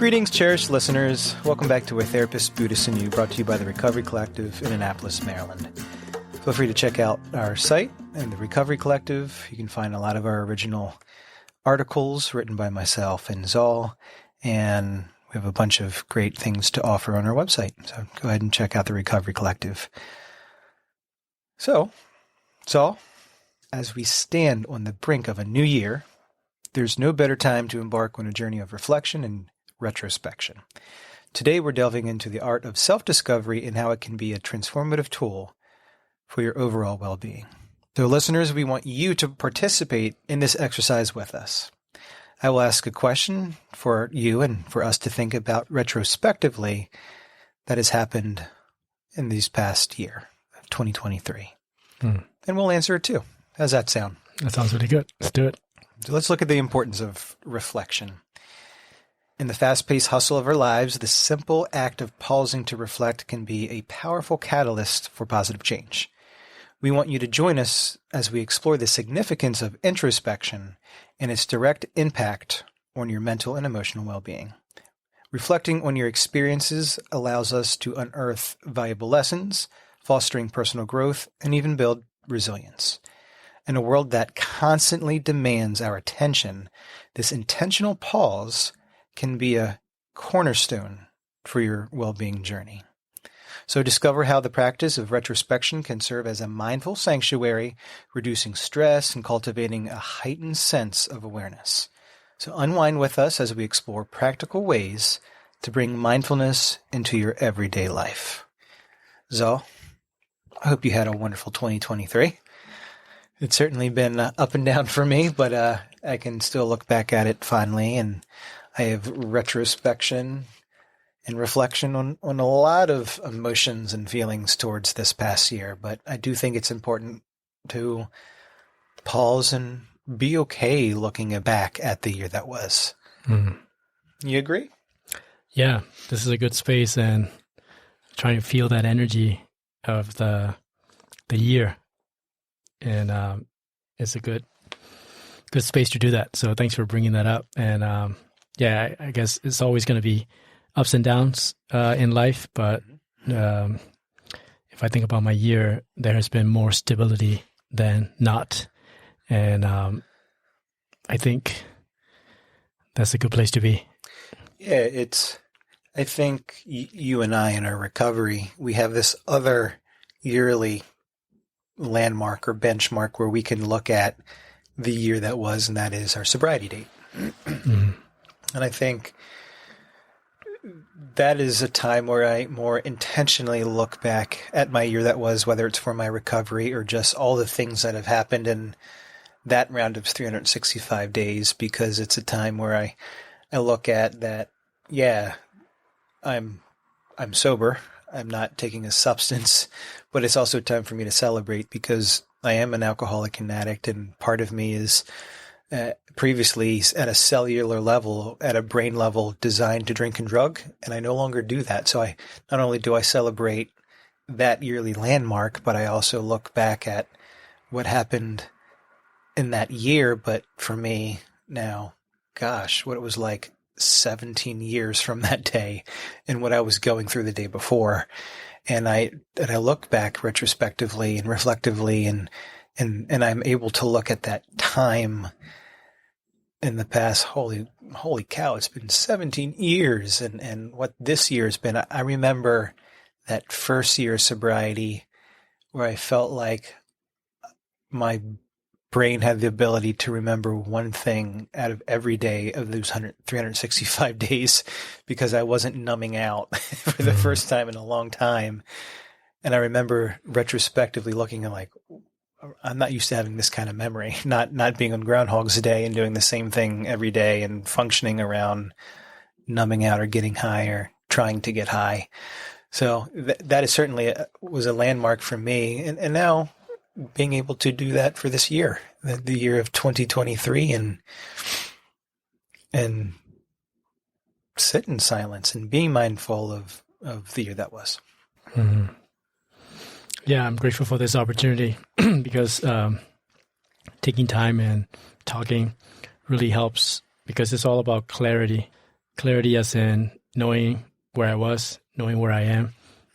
Greetings, cherished listeners. Welcome back to A Therapist, Buddhist, and You, brought to you by the Recovery Collective in Annapolis, Maryland. Feel free to check out our site and the Recovery Collective. You can find a lot of our original articles written by myself and Zal, and we have a bunch of great things to offer on our website. So go ahead and check out the Recovery Collective. So, Zal, as we stand on the brink of a new year, there's no better time to embark on a journey of reflection and retrospection. Today, we're delving into the art of self-discovery and how it can be a transformative tool for your overall well-being. So, listeners, we want you to participate in this exercise with us. I will ask a question for you and for us to think about retrospectively that has happened in these past year of 2023. And we'll answer it too. How's that sound? That sounds really good. Let's do it. So let's look at the importance of reflection. In the fast-paced hustle of our lives, the simple act of pausing to reflect can be a powerful catalyst for positive change. We want you to join us as we explore the significance of introspection and its direct impact on your mental and emotional well-being. Reflecting on your experiences allows us to unearth valuable lessons, fostering personal growth, and even build resilience. In a world that constantly demands our attention, this intentional pause can be a cornerstone for your well-being journey. So discover how the practice of retrospection can serve as a mindful sanctuary, reducing stress and cultivating a heightened sense of awareness. So unwind with us as we explore practical ways to bring mindfulness into your everyday life. Zal, I hope you had a wonderful 2023. It's certainly been up and down for me, but I can still look back at it fondly, and I have retrospection and reflection on a lot of emotions and feelings towards this past year. But I do think it's important to pause and be okay looking back at the year that was. You agree? Yeah, this is a good space, and trying to feel that energy of the year. And it's a good space to do that. So thanks for bringing that up. And I guess it's always going to be ups and downs in life. But if I think about my year, there has been more stability than not. And I think that's a good place to be. Yeah, I think you and I in our recovery, we have this other yearly landmark or benchmark where we can look at the year that was, and that is our sobriety date. And I think that is a time where I more intentionally look back at my year that was, whether it's for my recovery or just all the things that have happened in that round of 365 days, because it's a time where I look at that, yeah, I'm sober. I'm not taking a substance, but it's also time for me to celebrate because I am an alcoholic and addict, and part of me is previously at a cellular level, at a brain level, designed to drink and drug, and I no longer do that. So not only do I celebrate that yearly landmark, but I also look back at what happened in that year. But for me now, gosh, what it was like 17 years from that day and what I was going through the day before. And I look back retrospectively and reflectively and I'm able to look at that time in the past. Holy cow, it's been 17 years and what this year has been. I remember that first year of sobriety where I felt like my brain had the ability to remember one thing out of every day of those 365 days because I wasn't numbing out for the first time in a long time. And I remember retrospectively looking and like, I'm not used to having this kind of memory, not being on Groundhog's Day and doing the same thing every day and functioning around numbing out or getting high or trying to get high. So that is certainly was a landmark for me. And now, being able to do that for this year, the year of 2023, and sit in silence and being mindful of the year that was. Mm-hmm. Yeah, I'm grateful for this opportunity because taking time and talking really helps because it's all about clarity. clarity as in knowing where I was, knowing where I am,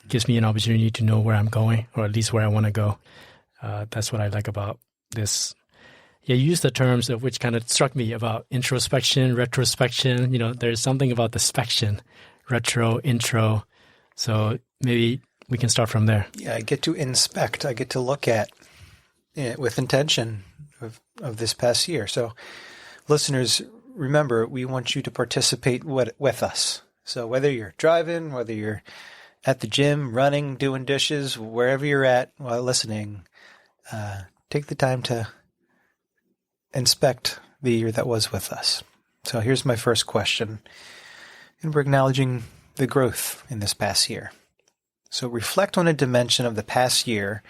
gives me an opportunity to know where I'm going, or at least where I want to go. That's what I like about this. Yeah, you use the terms of which kind of struck me about introspection, retrospection. There's something about the spection, retro, intro. So maybe we can start from there. Yeah, I get to inspect. I get to look at it with intention of this past year. So listeners, remember, we want you to participate with us. So whether you're driving, whether you're at the gym, running, doing dishes, wherever you're at while listening, take the time to inspect the year that was with us. So here's my first question. And we're acknowledging the growth in this past year. So reflect on a dimension of the past year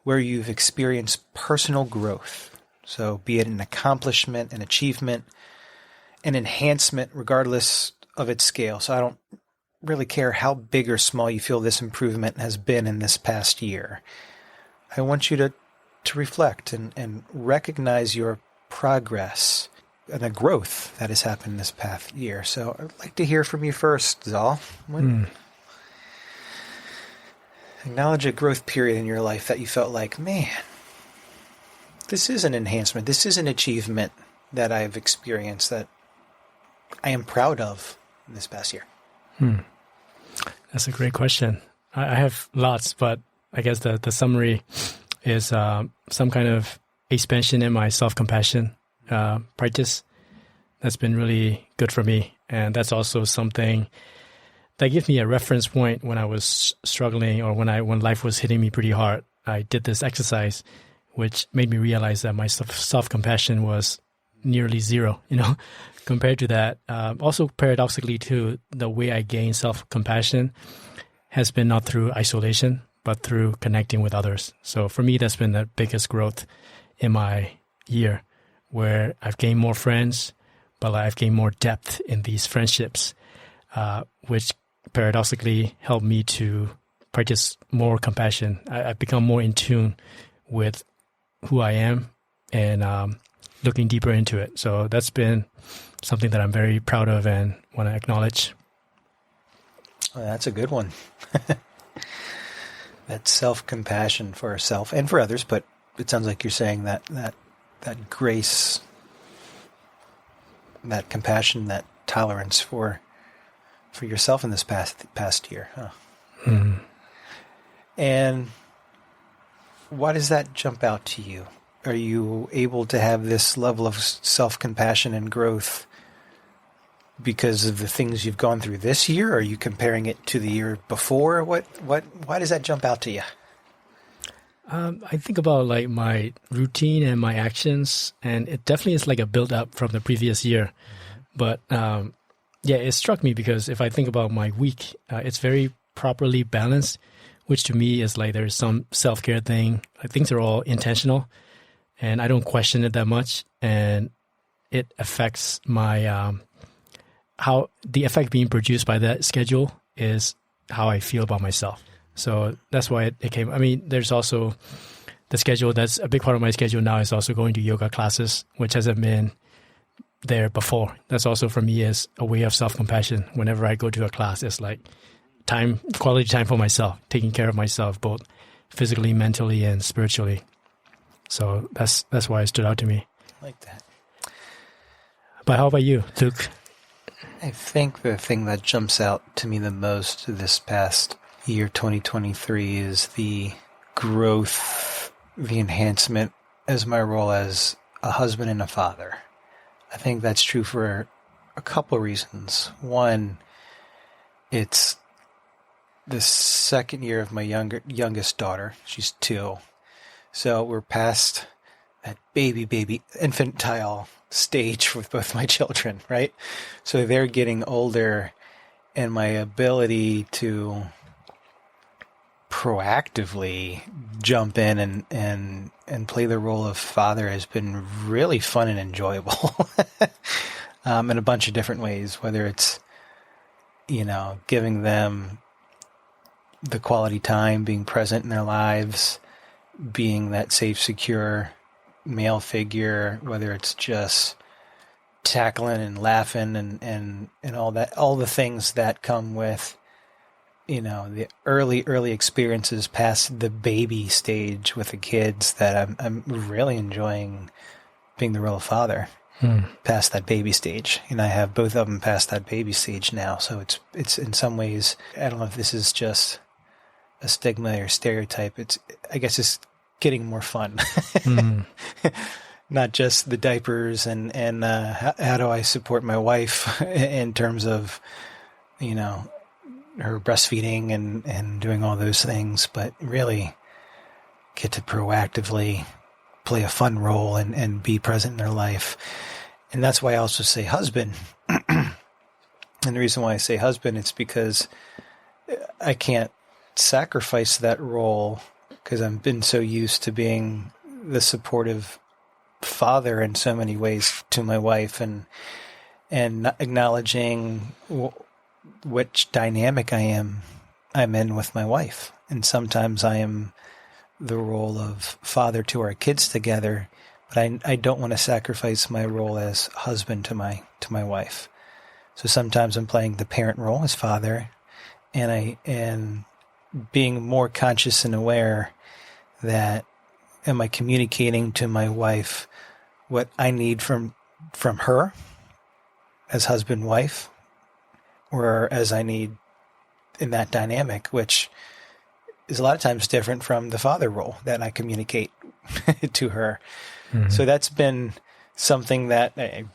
where you've experienced personal growth. So be it an accomplishment, an achievement, an enhancement, regardless of its scale. So I don't really care how big or small you feel this improvement has been in this past year. I want you to reflect and recognize your progress and the growth that has happened this past year. So I'd like to hear from you first, Zal. Acknowledge a growth period in your life that you felt like, man, this is an enhancement. This is an achievement that I've experienced that I am proud of in this past year. That's a great question. I have lots, but I guess the summary is some kind of expansion in my self-compassion practice. That's been really good for me. And that's also something that gives me a reference point when I was struggling, or when life was hitting me pretty hard. I did this exercise, which made me realize that my self-compassion was nearly zero, compared to that. Also, paradoxically, too, the way I gain self-compassion has been not through isolation, but through connecting with others. So for me, that's been the biggest growth in my year, where I've gained more friends, but I've gained more depth in these friendships, which paradoxically helped me to practice more compassion. I've become more in tune with who I am and looking deeper into it. So that's been something that I'm very proud of and want to acknowledge. Well, that's a good one. That self-compassion for ourselves and for others, but it sounds like you're saying that grace, that compassion, that tolerance for yourself in this past year. Huh? Mm-hmm. And why does that jump out to you? Are you able to have this level of self-compassion and growth because of the things you've gone through this year? Are you comparing it to the year before? Why does that jump out to you? I think about like my routine and my actions, and it definitely is like a build up from the previous year. But yeah, it struck me because if I think about my week, it's very properly balanced, which to me is like there's some self-care thing. Like things are all intentional, and I don't question it that much, and it affects my how the effect being produced by that schedule is how I feel about myself. So that's why it came. I mean, there's also the schedule. That's a big part of my schedule now is also going to yoga classes, which hasn't been there before. That's also for me is a way of self-compassion. Whenever I go to a class, it's like quality time for myself, taking care of myself, both physically, mentally, and spiritually. So that's why it stood out to me. I like that. But how about you, Luke? I think the thing that jumps out to me the most this past year, 2023, is the growth, the enhancement as my role as a husband and a father. I think that's true for a couple of reasons. One, it's the second year of my youngest daughter. She's 2. So we're past that baby infantile stage with both my children, right? So they're getting older, and my ability to proactively jump in and play the role of father has been really fun and enjoyable in a bunch of different ways, whether it's, giving them the quality time, being present in their lives, being that safe, secure male figure, whether it's just tackling and laughing and all that, all the things that come with, the early experiences past the baby stage with the kids, that I'm really enjoying being the role of father past that baby stage. And I have both of them past that baby stage now. So it's in some ways, I don't know if this is just a stigma or stereotype. I guess it's getting more fun. Not just the diapers and how do I support my wife in terms of, her breastfeeding and doing all those things, but really get to proactively play a fun role and be present in their life. And that's why I also say husband. And the reason why I say husband, it's because I can't sacrifice that role because I've been so used to being the supportive father in so many ways to my wife, and not acknowledging which dynamic I'm in with my wife. And sometimes I am the role of father to our kids together, but I don't want to sacrifice my role as husband to my wife. So sometimes I'm playing the parent role as father, and being more conscious and aware that am I communicating to my wife what I need from her as husband, wife, or as I need in that dynamic, which is a lot of times different from the father role that I communicate to her. Mm-hmm. So that's been something that, in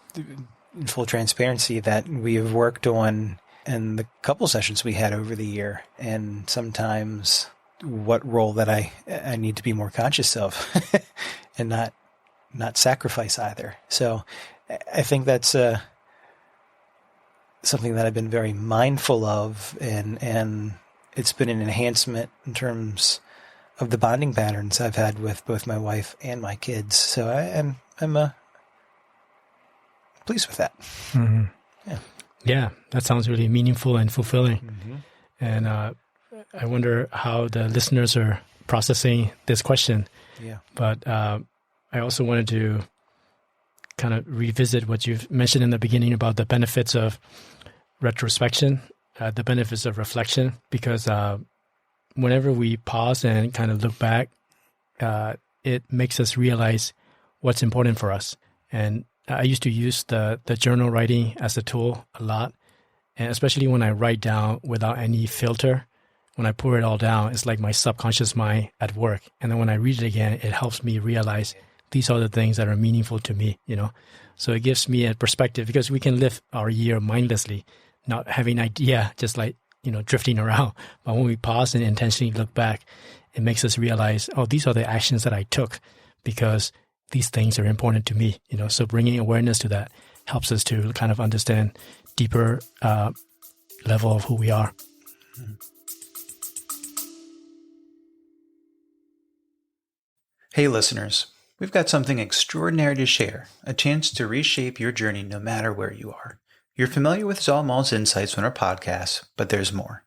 full transparency, that we have worked on in the couple sessions we had over the year, and sometimes what role that I need to be more conscious of and not sacrifice either. So I think that's something that I've been very mindful of, and it's been an enhancement in terms of the bonding patterns I've had with both my wife and my kids. So I'm pleased with that. Mm-hmm. Yeah, that sounds really meaningful and fulfilling. Mm-hmm. And I wonder how the listeners are processing this question. Yeah. But I also wanted to kind of revisit what you've mentioned in the beginning about the benefits of retrospection, the benefits of reflection, because whenever we pause and kind of look back, it makes us realize what's important for us. And I used to use the journal writing as a tool a lot, and especially when I write down without any filter. When I pour it all down, it's like my subconscious mind at work. And then when I read it again, it helps me realize these are the things that are meaningful to me, So it gives me a perspective, because we can live our year mindlessly, not having an idea, just like, drifting around. But when we pause and intentionally look back, it makes us realize, oh, these are the actions that I took because these things are important to me, So bringing awareness to that helps us to kind of understand deeper level of who we are. Hey listeners, we've got something extraordinary to share, a chance to reshape your journey no matter where you are. You're familiar with Zalmal's insights on our podcast, but there's more.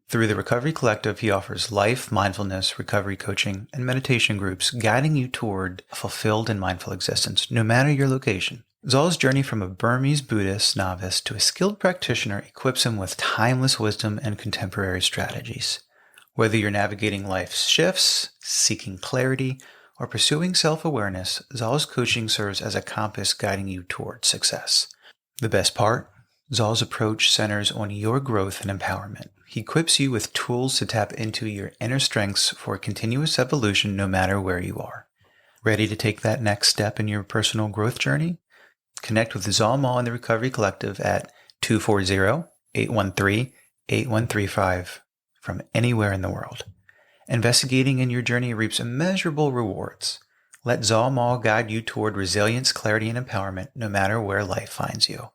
Through the Recovery Collective, he offers life, mindfulness, recovery coaching, and meditation groups guiding you toward a fulfilled and mindful existence, no matter your location. Zal's journey from a Burmese Buddhist novice to a skilled practitioner equips him with timeless wisdom and contemporary strategies. Whether you're navigating life's shifts, seeking clarity, or pursuing self-awareness, Zal's coaching serves as a compass guiding you toward success. The best part? Zal's approach centers on your growth and empowerment. He equips you with tools to tap into your inner strengths for continuous evolution no matter where you are. Ready to take that next step in your personal growth journey? Connect with Zalmal and the Recovery Collective at 240-813-8135 from anywhere in the world. Investigating in your journey reaps immeasurable rewards. Let Zalmal guide you toward resilience, clarity, and empowerment no matter where life finds you.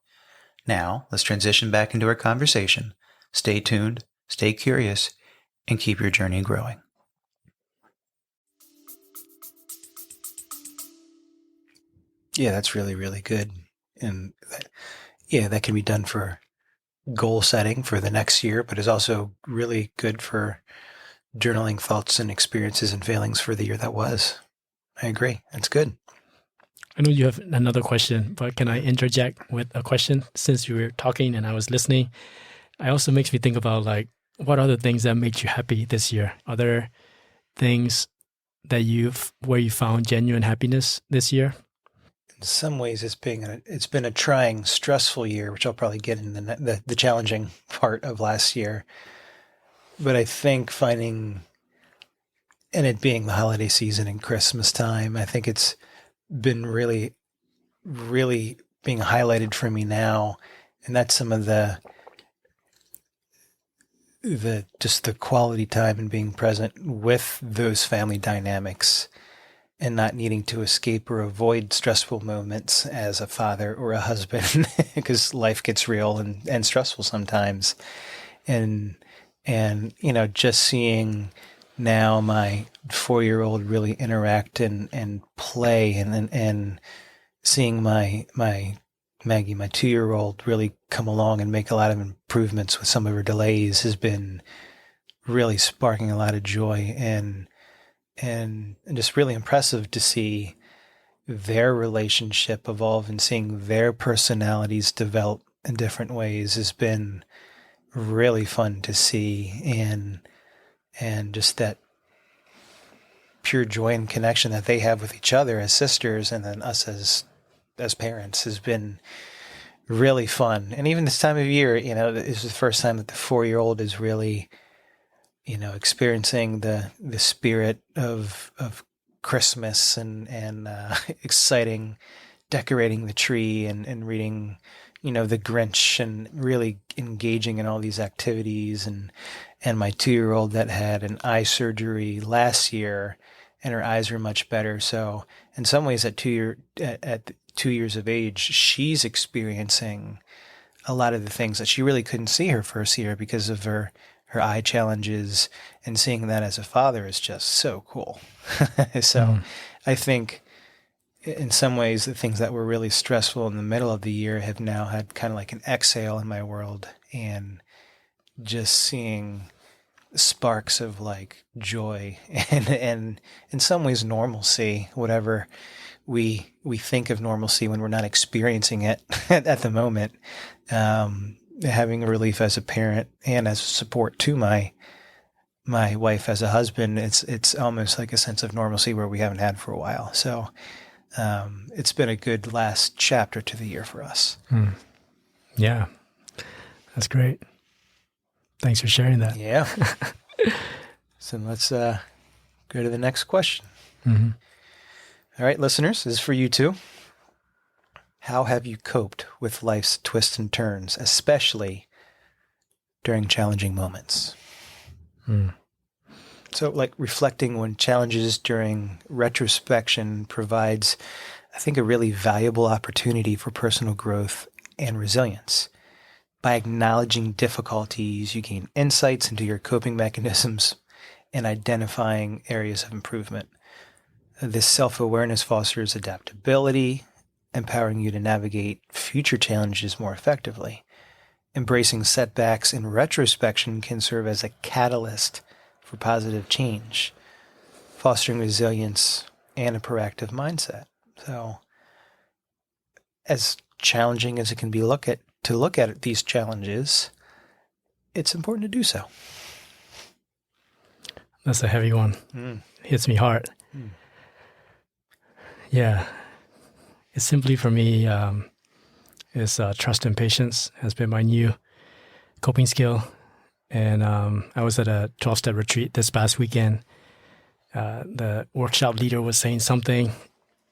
Now, let's transition back into our conversation. Stay tuned, stay curious, and keep your journey growing. Yeah, that's really, really good. And that can be done for goal setting for the next year, but is also really good for journaling thoughts and experiences and feelings for the year that was. I agree. That's good. I know you have another question, but can I interject with a question since you were talking and I was listening? It also makes me think about like, what are the things that made you happy this year? Are there things that where you found genuine happiness this year? In some ways, it's been a trying, stressful year, which I'll probably get in the challenging part of last year. But I think finding, and it being the holiday season and Christmas time, I think it's been really, really being highlighted for me now. And that's some of the just the quality time and being present with those family dynamics and not needing to escape or avoid stressful moments as a father or a husband because life gets real and stressful sometimes. And just seeing now my 4-year-old really interact and play and seeing my Maggie, my 2-year-old, really come along and make a lot of improvements with some of her delays has been really sparking a lot of joy and just really impressive to see their relationship evolve and seeing their personalities develop in different ways has been really fun to see and just that pure joy and connection that they have with each other as sisters and then us as parents has been really fun. And even this time of year, this is the first time that the 4-year-old is really, experiencing the spirit of Christmas and exciting decorating the tree and reading, the Grinch and really engaging in all these activities and my 2-year-old that had an eye surgery last year and her eyes are much better. So in some ways at 2 years of age, she's experiencing a lot of the things that she really couldn't see her first year because of her eye challenges, and seeing that as a father is just so cool. So I think in some ways the things that were really stressful in the middle of the year have now had kind of like an exhale in my world, and just seeing sparks of like joy and in some ways normalcy, whatever we think of normalcy when we're not experiencing it at the moment. Having a relief as a parent and as a support to my wife as a husband, it's almost like a sense of normalcy where we haven't had for a while. So it's been a good last chapter to the year for us. Yeah, that's great. Thanks for sharing that. Yeah. So let's go to the next question. Mm-hmm. All right, listeners, this is for you too. How have you coped with life's twists and turns, especially during challenging moments? So like reflecting on challenges during retrospection provides, I think, a really valuable opportunity for personal growth and resilience. By acknowledging difficulties, you gain insights into your coping mechanisms and identifying areas of improvement. This self-awareness fosters adaptability, empowering you to navigate future challenges more effectively. Embracing setbacks in retrospection can serve as a catalyst for positive change, fostering resilience and a proactive mindset. So, as challenging as it can be to look at these challenges, it's important to do so. That's a heavy one. Hits me hard. Yeah. It's simply for me, is trust and patience has been my new coping skill. And I was at a 12-step retreat this past weekend. The workshop leader was saying something,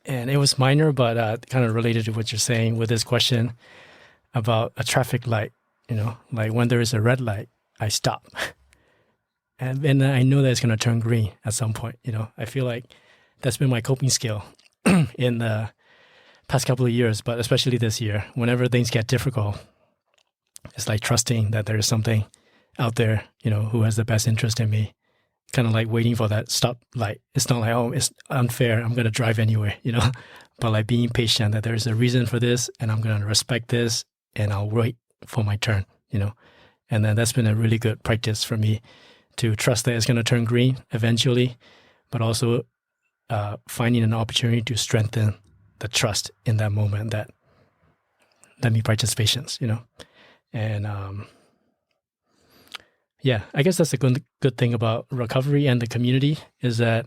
and it was minor, but kind of related to what you're saying with this question about a traffic light. Like when there is a red light, I stop. And then I know that it's going to turn green at some point. I feel like that's been my coping skill in the past couple of years, but especially this year. Whenever things get difficult, it's like trusting that there is something out there, who has the best interest in me. Kind of like waiting for that stop light. It's not like, oh, it's unfair, I'm going to drive anyway, But like being patient that there's a reason for this, and I'm going to respect this, and I'll wait for my turn, And then that's been a really good practice for me to trust that it's going to turn green eventually, but also finding an opportunity to strengthen the trust in that moment that let me practice patience, and yeah, I guess that's a good thing about recovery and the community is that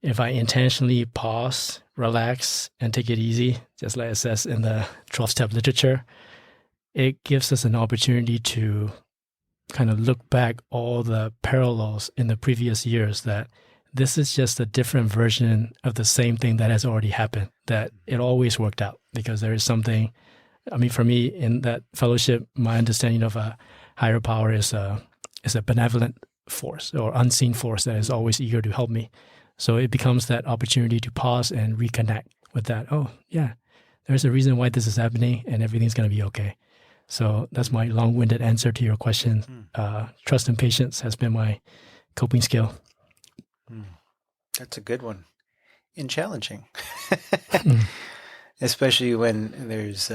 if I intentionally pause, relax, and take it easy, just like it says in the 12-step literature, it gives us an opportunity to kind of look back all the parallels in the previous years that this is just a different version of the same thing that has already happened, that it always worked out because there is something. I mean, for me in that fellowship, my understanding of a higher power is a benevolent force or unseen force that is always eager to help me. So it becomes that opportunity to pause and reconnect with that. Oh, yeah, there's a reason why this is happening and everything's going to be okay. So that's my long-winded answer to your question. Trust and patience has been my coping skill. That's a good one. And challenging. Especially when there's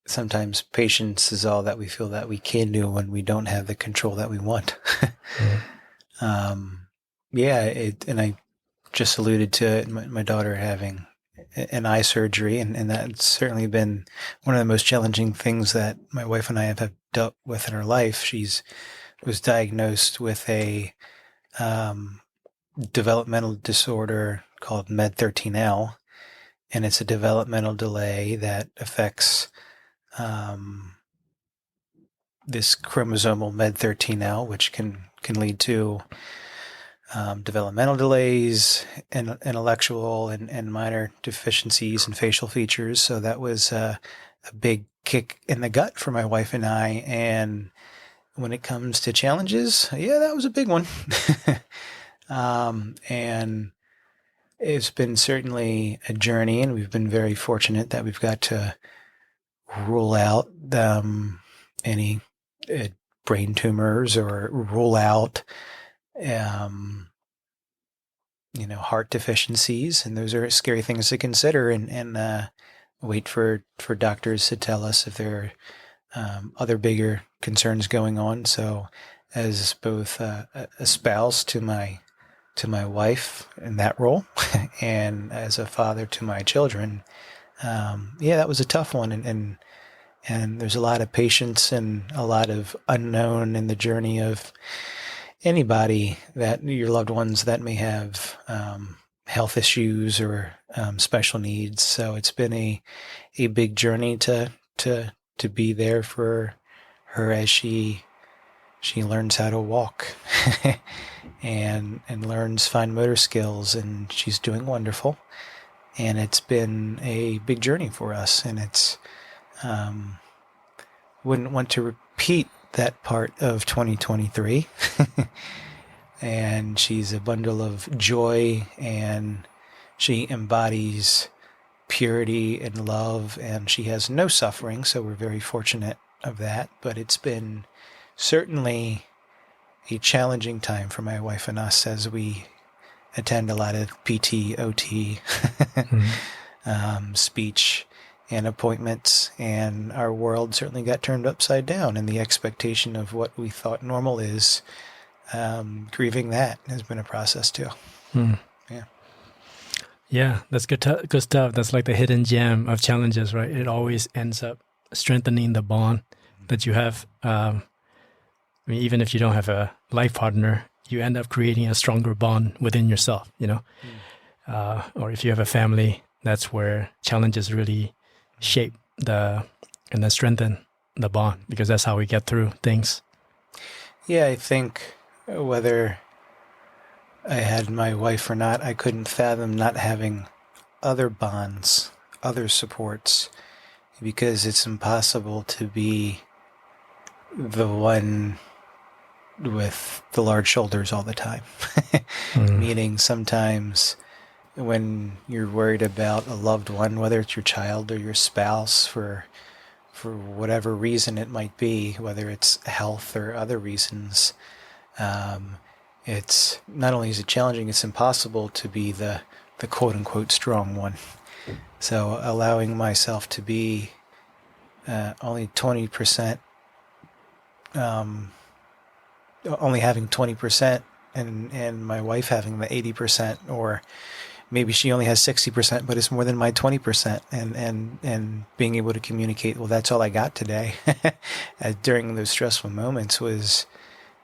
sometimes patience is all that we feel that we can do when we don't have the control that we want. And I just alluded to it, my daughter having an eye surgery, and that's certainly been one of the most challenging things that my wife and I have dealt with in her life. Was diagnosed with a developmental disorder called Med13L, and it's a developmental delay that affects this chromosomal Med13L, which can lead to developmental delays and intellectual and minor deficiencies in facial features. So that was a big kick in the gut for my wife and I. And when it comes to challenges, yeah, that was a big one. And it's been certainly a journey, and we've been very fortunate that we've got to rule out any brain tumors or rule out heart deficiencies, and those are scary things to consider, and wait for doctors to tell us if there are other bigger concerns going on. So as both a spouse to my wife in that role and as a father to my children, that was a tough one, and there's a lot of patience and a lot of unknown in the journey of anybody, that your loved ones that may have health issues or special needs. So it's been a big journey to be there for her as she learns how to walk and learns fine motor skills, and she's doing wonderful. And it's been a big journey for us, and it's wouldn't want to repeat that part of 2023. And she's a bundle of joy, and she embodies purity and love, and she has no suffering, so we're very fortunate of that. But it's been certainly a challenging time for my wife and us as we attend a lot of PT, OT, speech and appointments, and our world certainly got turned upside down, and the expectation of what we thought normal is, grieving that has been a process too. Yeah, that's good stuff. That's like the hidden gem of challenges, right? It always ends up strengthening the bond that you have. I mean, even if you don't have a life partner, you end up creating a stronger bond within yourself, or if you have a family, that's where challenges really shape and then strengthen the bond, because that's how we get through things. Yeah, I think whether I had my wife or not, I couldn't fathom not having other bonds, other supports, because it's impossible to be the one with the large shoulders all the time. Meaning sometimes when you're worried about a loved one, whether it's your child or your spouse, for whatever reason it might be, whether it's health or other reasons, it's not only is it challenging, it's impossible to be the quote unquote strong one. So allowing myself to be only 20%, only having 20%, and my wife having the 80%, or maybe she only has 60%, but it's more than my 20%. And being able to communicate, well, that's all I got today during those stressful moments was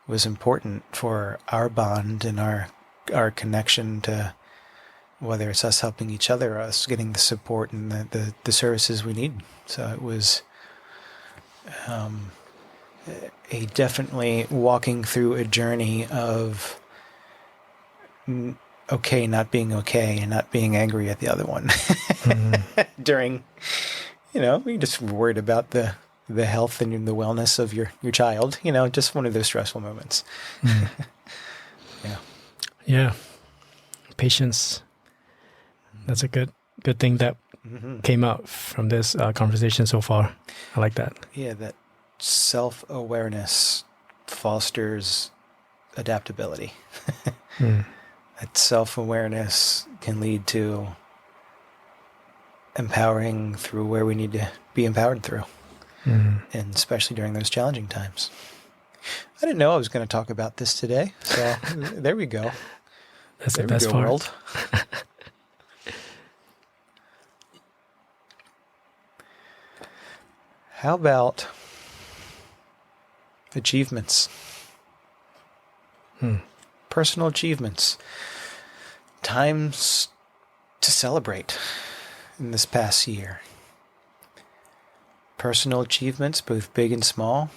important for our bond and our connection to, whether it's us helping each other or us getting the support and the services we need. So it was a definitely walking through a journey of okay, not being okay and not being angry at the other one during, we just worried about the health and the wellness of your child, just one of those stressful moments. Yeah. Patience. That's a good thing that came out from this conversation so far. I like that. Yeah, that self-awareness fosters adaptability. That self-awareness can lead to empowering through where we need to be empowered through. And especially during those challenging times. I didn't know I was going to talk about this today. So there we go. That's there the best part. World. How about achievements? Personal achievements. Times to celebrate in this past year. Personal achievements, both big and small.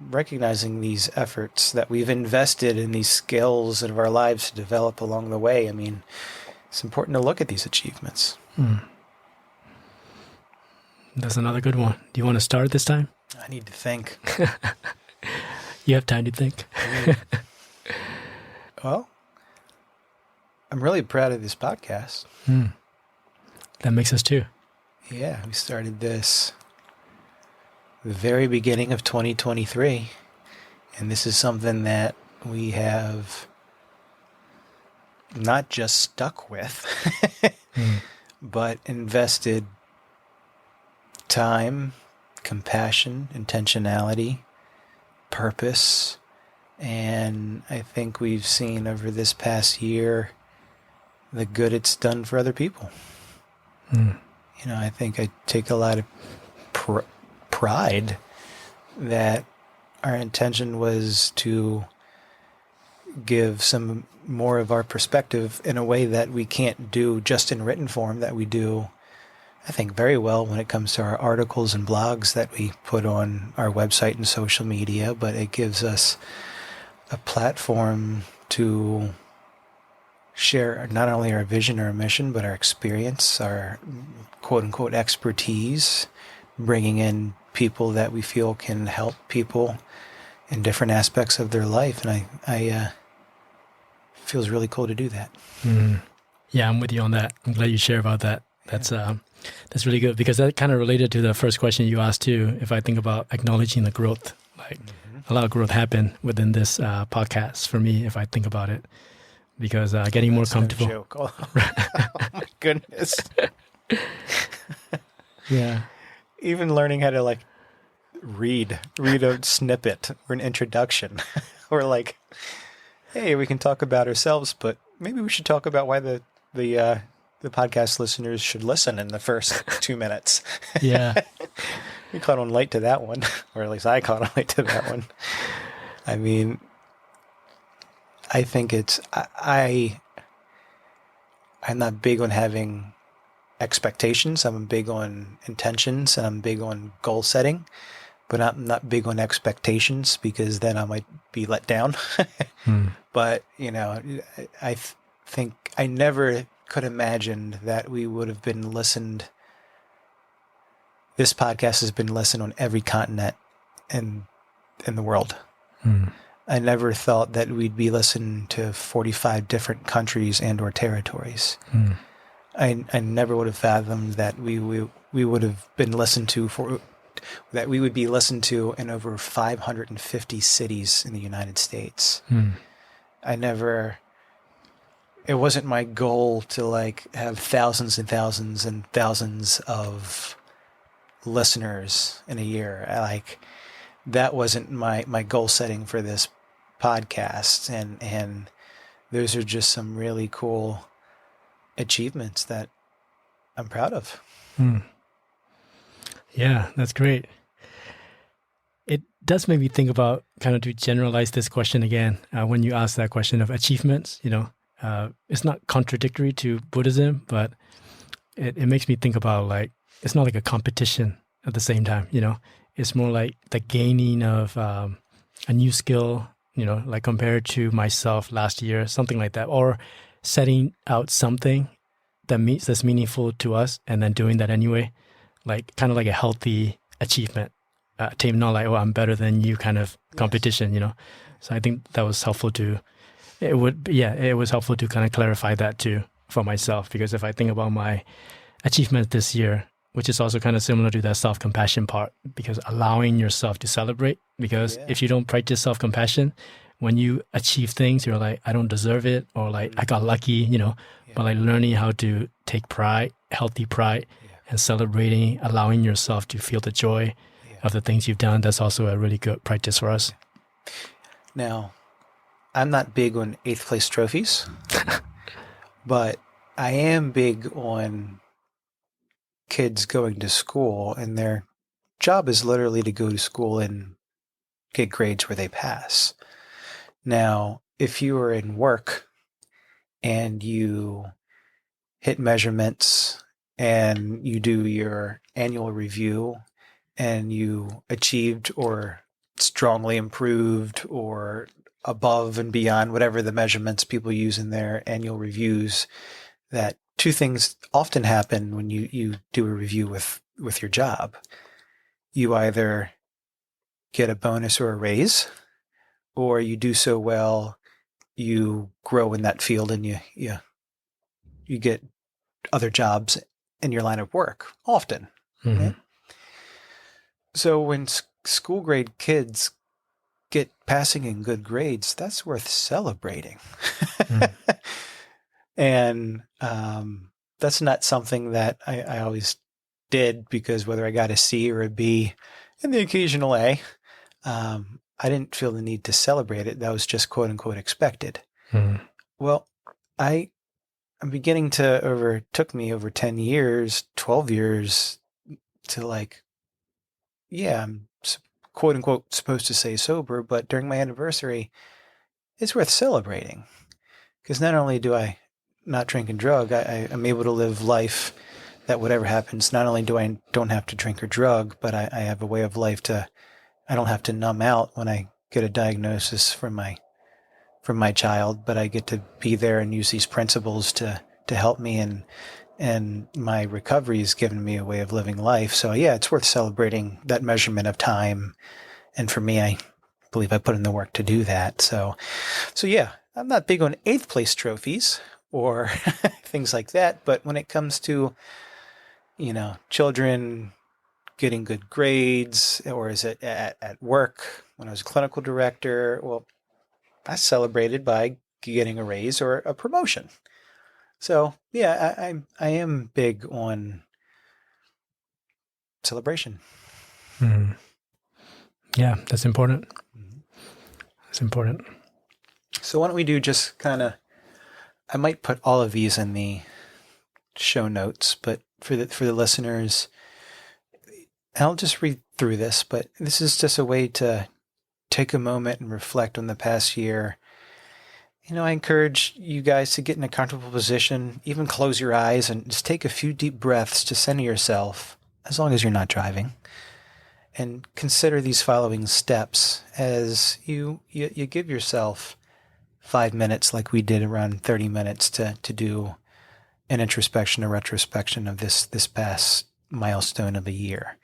Recognizing these efforts that we've invested in these skills of our lives to develop along the way. I mean, it's important to look at these achievements. That's another good one. Do you want to start this time? I need to think. You have time to think. Well, I'm really proud of this podcast. That makes us too. Yeah, we started this the very beginning of 2023, and this is something that we have not just stuck with, but invested time, compassion, intentionality, purpose, and I think we've seen over this past year the good it's done for other people. I think I take a lot of pride that our intention was to give some more of our perspective in a way that we can't do just in written form, that we do, I think, very well when it comes to our articles and blogs that we put on our website and social media, but it gives us a platform to share not only our vision or our mission, but our experience, our quote-unquote expertise, bringing in people that we feel can help people in different aspects of their life. And I feels really cool to do that. Yeah, I'm with you on that. I'm glad you share about that. That's really good, because that kind of related to the first question you asked too. If I think about acknowledging the growth, like a lot of growth happened within this podcast for me, if I think about it, because getting more comfortable. No joke. Oh my goodness. Yeah. Even learning how to read a snippet or an introduction, or hey, we can talk about ourselves, but maybe we should talk about why the podcast listeners should listen in the first 2 minutes. Yeah. We caught on late to that one, or at least I caught on late to that one. I mean, I think I'm not big on having expectations. I'm big on intentions, and I'm big on goal setting, but I'm not big on expectations, because then I might be let down. But, I think I never could imagine that we would have been listened. This podcast has been listened on every continent in the world. I never thought that we'd be listened to 45 different countries and or territories. I never would have fathomed that we would have been listened to that we would be listened to in over 550 cities in the United States. It wasn't my goal to have thousands and thousands and thousands of listeners in a year. That wasn't my goal setting for this podcast. And those are just some really cool achievements that I'm proud of. Yeah, that's great. It does make me think about kind of to generalize this question again. When you ask that question of achievements, it's not contradictory to Buddhism, but it makes me think about like, it's not like a competition at the same time, it's more like the gaining of a new skill, like compared to myself last year, something like that, or setting out something that's meaningful to us and then doing that anyway, like kind of like a healthy achievement team, not like, oh, I'm better than you kind of competition, So I think that was helpful it was helpful to kind of clarify that too for myself, because if I think about my achievement this year, which is also kind of similar to that self-compassion part, because allowing yourself to celebrate, because if you don't practice self-compassion, when you achieve things, you're like, I don't deserve it, or like, I got lucky, but like learning how to take pride, healthy pride, and celebrating, allowing yourself to feel the joy of the things you've done, that's also a really good practice for us. Now, I'm not big on 8th place trophies, but I am big on kids going to school, and their job is literally to go to school and get grades where they pass. Now, if you are in work and you hit measurements and you do your annual review and you achieved or strongly improved or above and beyond whatever the measurements people use in their annual reviews, that two things often happen when you do a review with your job. You either get a bonus or a raise, or you do so well, you grow in that field and you get other jobs in your line of work often. Mm-hmm. Right? So when school grade kids get passing in good grades, that's worth celebrating. And that's not something that I always did, because whether I got a C or a B and the occasional A, I didn't feel the need to celebrate it. That was just quote unquote expected. Well, I'm beginning to took me over 10 years, 12 years to like, I'm quote unquote supposed to say sober, but during my anniversary, it's worth celebrating, because not only do I not drink and drug, I'm able to live life that whatever happens, not only don't have to drink or drug, but I have a way of life I don't have to numb out when I get a diagnosis from my child, but I get to be there and use these principles to help me, and my recovery has given me a way of living life. So yeah, it's worth celebrating that measurement of time. And for me, I believe I put in the work to do that. So yeah, I'm not big on 8th place trophies or things like that. But when it comes to, children getting good grades, or is it at work when I was a clinical director, well, I celebrated by getting a raise or a promotion. So yeah, I am big on celebration. Yeah, that's important. That's important. So why don't we do just kind of, I might put all of these in the show notes, but for the listeners, I'll just read through this, but this is just a way to take a moment and reflect on the past year. I encourage you guys to get in a comfortable position, even close your eyes and just take a few deep breaths to center yourself, as long as you're not driving. And consider these following steps as you give yourself 5 minutes, like we did around 30 minutes, to do an introspection or retrospection of this past milestone of a year.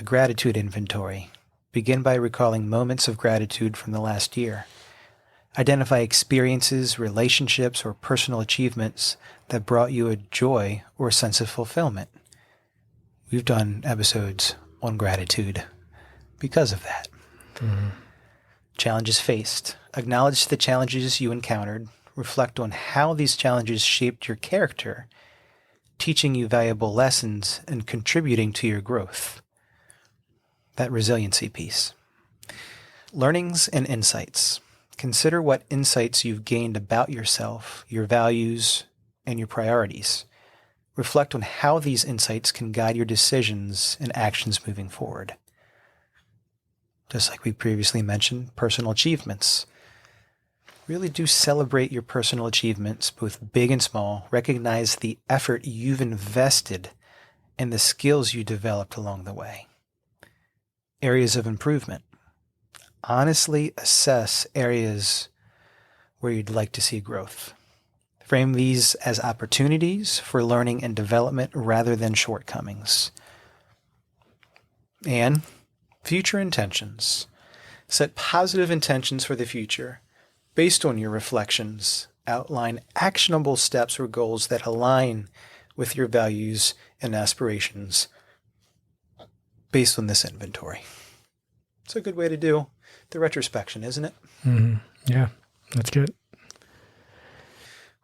A gratitude inventory. Begin by recalling moments of gratitude from the last year. Identify experiences, relationships, or personal achievements that brought you a joy or sense of fulfillment. We've done episodes on gratitude because of that. Challenges faced. Acknowledge the challenges you encountered. Reflect on how these challenges shaped your character, teaching you valuable lessons and contributing to your growth. That resiliency piece. Learnings and insights. Consider what insights you've gained about yourself, your values, and your priorities. Reflect on how these insights can guide your decisions and actions moving forward. Just like we previously mentioned, personal achievements. Really do celebrate your personal achievements, both big and small. Recognize the effort you've invested and the skills you developed along the way. Areas of improvement. Honestly assess areas where you'd like to see growth. Frame these as opportunities for learning and development rather than shortcomings. And future intentions. Set positive intentions for the future. Based on your reflections, outline actionable steps or goals that align with your values and aspirations based on this inventory. It's a good way to do the retrospection, isn't it? Mm-hmm. Yeah, that's good.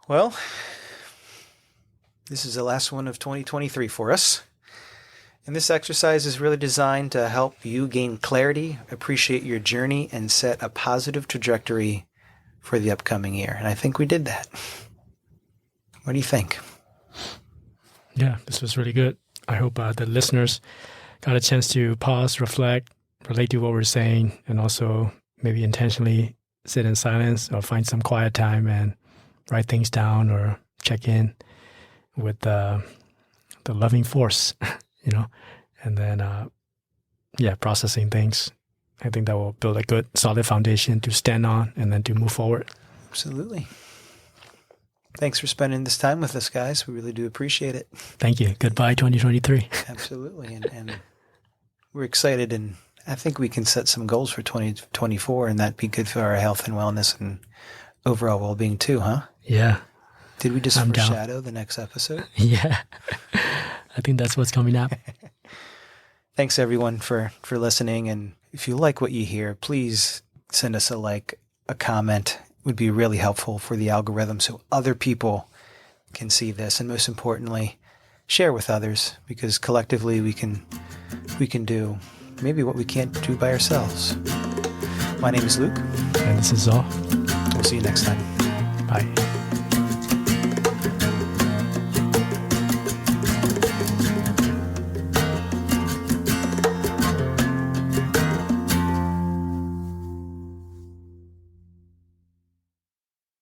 Well, this is the last one of 2023 for us. And this exercise is really designed to help you gain clarity, appreciate your journey, and set a positive trajectory for the upcoming year. And I think we did that. What do you think? Yeah, this was really good. I hope the listeners got a chance to pause, reflect, relate to what we're saying, and also maybe intentionally sit in silence or find some quiet time and write things down or check in with the loving force, and then, processing things. I think that will build a good, solid foundation to stand on and then to move forward. Absolutely. Thanks for spending this time with us, guys. We really do appreciate it. Thank you. Goodbye, 2023. Absolutely. And we're excited, and I think we can set some goals for 2024, and that'd be good for our health and wellness and overall well-being too, huh? Yeah. Did we just foreshadow the next episode? Yeah. I think that's what's coming up. Thanks, everyone, for listening. And if you like what you hear, please send us a comment. It would be really helpful for the algorithm so other people can see this. And most importantly, share with others, because collectively we can do maybe what we can't do by ourselves. My name is Luke. And this is Zol. We'll see you next time. Bye.